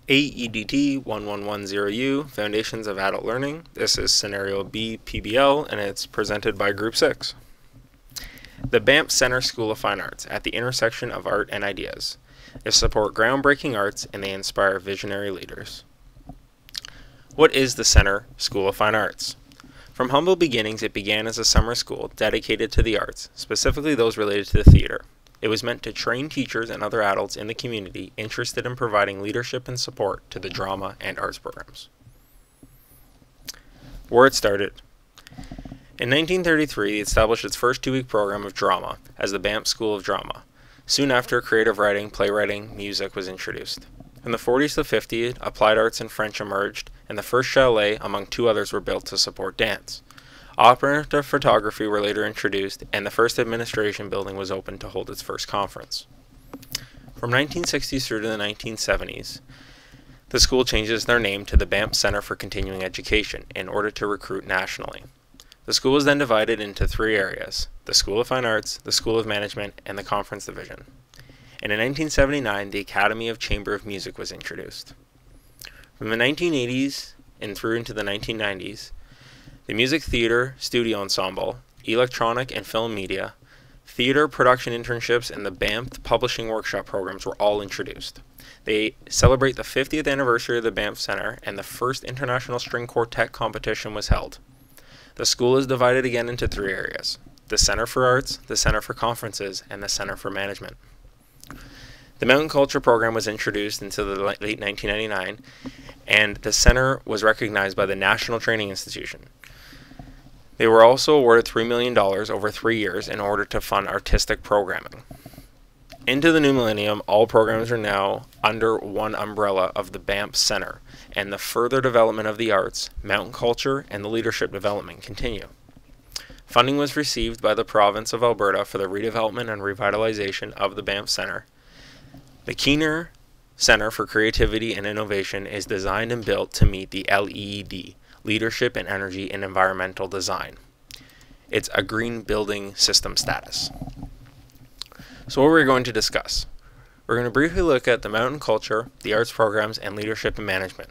AEDT 1110U, Foundations of Adult Learning. This is Scenario B PBL, and it's presented by Group 6. The Banff Center School of Fine Arts, at the intersection of art and ideas. They support groundbreaking arts and they inspire visionary leaders. What is the Center School of Fine Arts? From humble beginnings, it began as a summer school dedicated to the arts, specifically those related to the theater. It was meant to train teachers and other adults in the community interested in providing leadership and support to the drama and arts programs. Where it started. In 1933, it established its first two-week program of drama as the Banff School of Drama. Soon after, creative writing, playwriting, music was introduced. In the 40s to 50s, applied arts and French emerged, and the first chalet, among two others, were built to support dance. Opera and photography were later introduced, and the first administration building was opened to hold its first conference. From 1960s through to the 1970s, the school changes their name to the Banff Center for Continuing Education in order to recruit nationally. The school was then divided into three areas: the School of Fine Arts, the School of Management, and the Conference Division. And in 1979, the Academy of Chamber of Music was introduced. From the 1980s and through into the 1990s, the Music Theater Studio Ensemble, Electronic and Film Media, Theater Production Internships, and the Banff Publishing Workshop programs were all introduced. They celebrate the 50th anniversary of the Banff Center, and the first International String Quartet competition was held. The school is divided again into three areas: the Center for Arts, the Center for Conferences, and the Center for Management. The Mountain Culture program was introduced into the late 1999, and the center was recognized by the National Training Institution. They were also awarded $3 million over 3 years in order to fund artistic programming. Into the new millennium, all programs are now under one umbrella of the Banff Center, and the further development of the arts, mountain culture, and the leadership development continue. Funding was received by the province of Alberta for the redevelopment and revitalization of the Banff Center. The Keener Center for Creativity and Innovation is designed and built to meet the LEED, Leadership in Energy and Environmental Design. It's a green building system status. So what we're going to discuss. We're going to briefly look at the mountain culture, the arts programs, and leadership and management.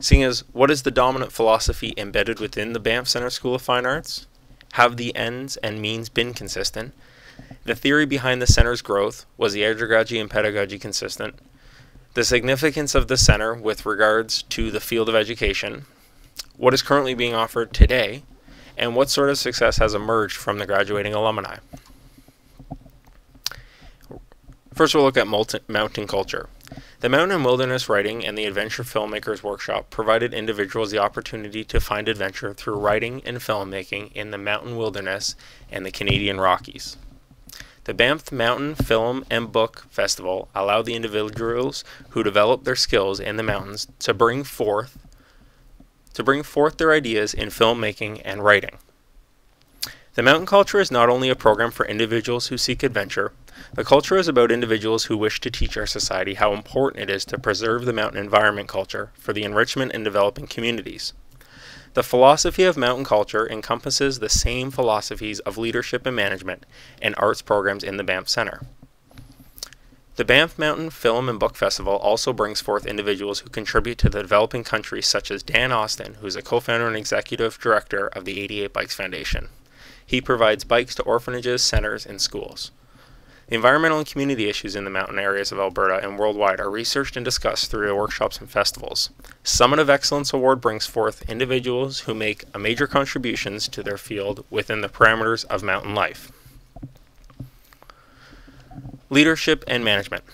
Seeing as what is the dominant philosophy embedded within the Banff Center School of Fine Arts? Have the ends and means been consistent? The theory behind the center's growth, was the andragogy and pedagogy consistent? The significance of the center with regards to the field of education, what is currently being offered today, and what sort of success has emerged from the graduating alumni. First, we'll look at mountain culture. The Mountain and Wilderness Writing and the Adventure Filmmakers Workshop provided individuals the opportunity to find adventure through writing and filmmaking in the mountain wilderness and the Canadian Rockies. The Banff Mountain Film and Book Festival allowed the individuals who developed their skills in the mountains to bring forth their ideas in filmmaking and writing. The mountain culture is not only a program for individuals who seek adventure. The culture is about individuals who wish to teach our society how important it is to preserve the mountain environment culture for the enrichment and developing communities. The philosophy of mountain culture encompasses the same philosophies of leadership and management and arts programs in the Banff Center. The Banff Mountain Film and Book Festival also brings forth individuals who contribute to the developing countries, such as Dan Austin, who is a co-founder and executive director of the 88 Bikes Foundation. He provides bikes to orphanages, centers, and schools. The environmental and community issues in the mountain areas of Alberta and worldwide are researched and discussed through workshops and festivals. Summit of Excellence Award brings forth individuals who make a major contributions to their field within the parameters of mountain life. Leadership and management.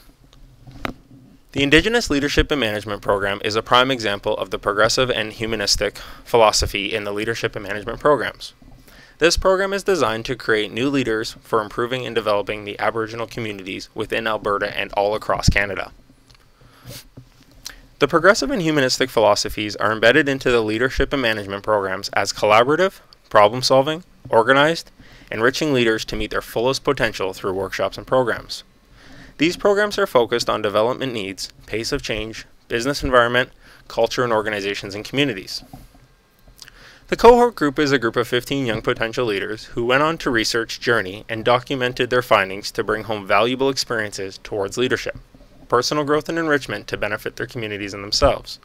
The Indigenous Leadership and Management Program is a prime example of the progressive and humanistic philosophy in the leadership and management programs. This program is designed to create new leaders for improving and developing the Aboriginal communities within Alberta and all across Canada. The progressive and humanistic philosophies are embedded into the leadership and management programs as collaborative, problem-solving, organized, enriching leaders to meet their fullest potential through workshops and programs. These programs are focused on development needs, pace of change, business environment, culture, and organizations and communities. The cohort group is a group of 15 young potential leaders who went on to research, journey, and documented their findings to bring home valuable experiences towards leadership. personal growth and enrichment to benefit their communities and themselves.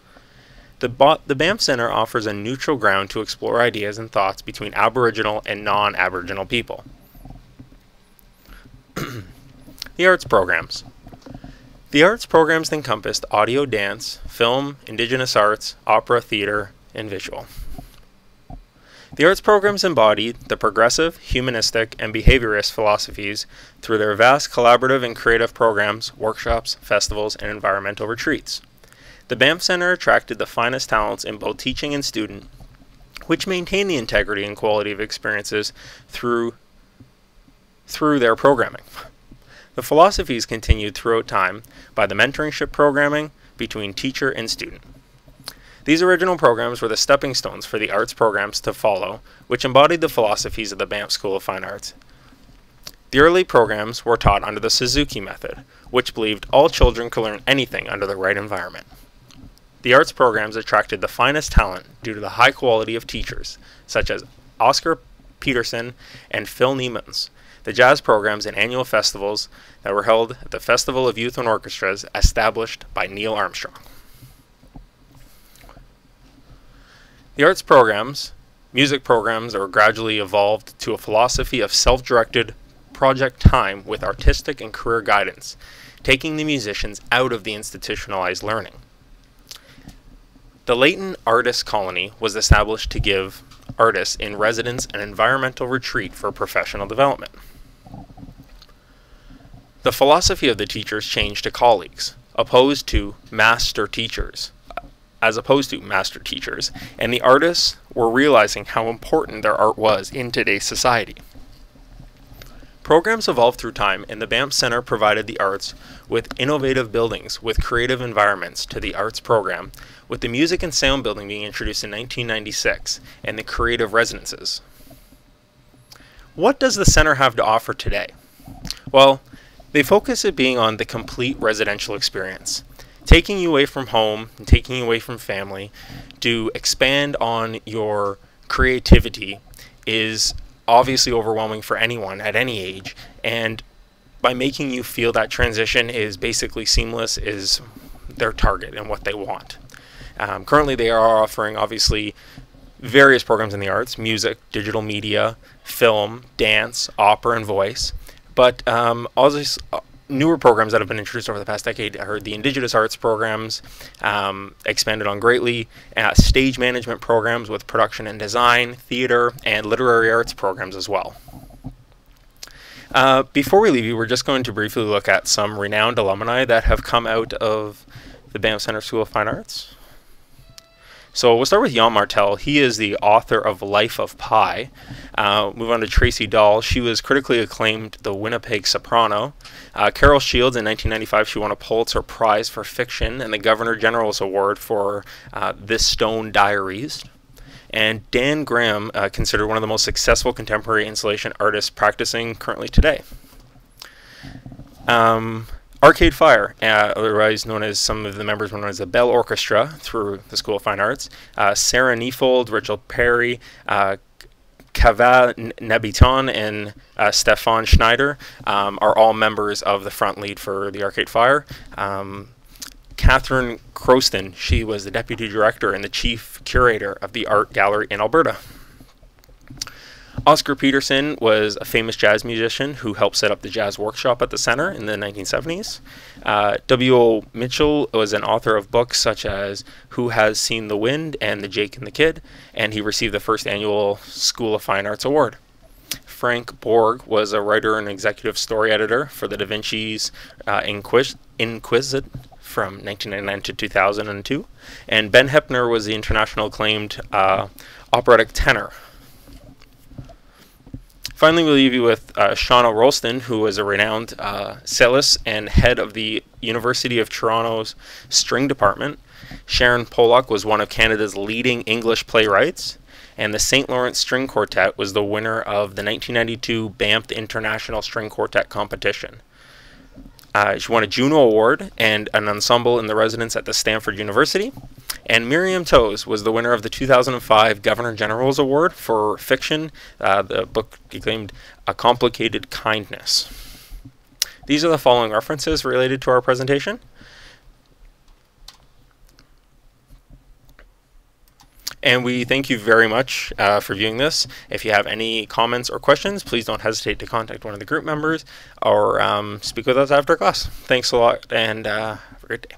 The Banff Centre offers a neutral ground to explore ideas and thoughts between Aboriginal and non-Aboriginal people. The arts programs. The arts programs encompassed audio, dance, film, Indigenous arts, opera, theatre, and visual. The arts programs embodied the progressive, humanistic, and behaviorist philosophies through their vast collaborative and creative programs, workshops, festivals, and environmental retreats. The Banff Centre attracted the finest talents in both teaching and student, which maintained the integrity and quality of experiences through their programming. The philosophies continued throughout time by the mentorship programming between teacher and student. These original programs were the stepping stones for the arts programs to follow, which embodied the philosophies of the Banff School of Fine Arts. The early programs were taught under the Suzuki method, which believed all children could learn anything under the right environment. The arts programs attracted the finest talent due to the high quality of teachers, such as Oscar Peterson and Phil Niemans. The jazz programs and annual festivals that were held at the Festival of Youth and Orchestras, established by Neil Armstrong. The arts programs, music programs, are gradually evolved to a philosophy of self-directed project time with artistic and career guidance, taking the musicians out of the institutionalized learning. The Leighton Artist Colony was established to give artists in residence an environmental retreat for professional development. The philosophy of the teachers changed to colleagues, opposed to master teachers, and the artists were realizing how important their art was in today's society. Programs evolved through time, and the Banff Centre provided the arts with innovative buildings with creative environments to the arts program, with the music and sound building being introduced in 1996 and the creative residences. What does the Centre have to offer today? Well, they focus it being on the complete residential experience, taking you away from home and taking you away from family. To expand on your creativity is obviously overwhelming for anyone at any age, and by making you feel that transition is basically seamless is their target and what they want. Currently they are offering obviously various programs in the arts: music, digital media, film, dance, opera, and voice. But also newer programs that have been introduced over the past decade are the Indigenous arts programs, expanded on greatly, stage management programs with production and design, theater, and literary arts programs as well. Before we leave you, we're just going to briefly look at some renowned alumni that have come out of the Banff Centre School of Fine Arts. So we'll start with Jan Martel. He is the author of Life of Pi. Move on to Tracy Dahl. She was critically acclaimed the Winnipeg soprano. Carol Shields, in 1995, she won a Pulitzer Prize for fiction and the Governor General's Award for This Stone Diaries. And Dan Graham, considered one of the most successful contemporary installation artists practicing currently today. Arcade Fire, otherwise known as, some of the members were known as the Bell Orchestra through the School of Fine Arts. Sarah Neafold, Rachel Perry, Kava Nabiton, and Stefan Schneider are all members of the front lead for the Arcade Fire. Catherine Croston, she was the Deputy Director and the Chief Curator of the Art Gallery in Alberta. Oscar Peterson was a famous jazz musician who helped set up the Jazz Workshop at the Centre in the 1970s. W.O. Mitchell was an author of books such as Who Has Seen the Wind and The Jake and the Kid, and he received the first annual School of Fine Arts Award. Frank Borg was a writer and executive story editor for the Da Vinci's Inquisit from 1999 to 2002, and Ben Heppner was the international acclaimed operatic tenor. Finally, we'll leave you with Shauna Rolston, who was a renowned cellist and head of the University of Toronto's string department. Sharon Pollock was one of Canada's leading English playwrights, and the St. Lawrence String Quartet was the winner of the 1992 Banff International String Quartet competition. She won a Juno Award and an ensemble in the residence at the Stanford University. And Miriam Toews was the winner of the 2005 Governor General's Award for fiction, the book acclaimed A Complicated Kindness. These are the following references related to our presentation. And we thank you very much for viewing this. If you have any comments or questions, please don't hesitate to contact one of the group members or speak with us after class. Thanks a lot, and have a great day.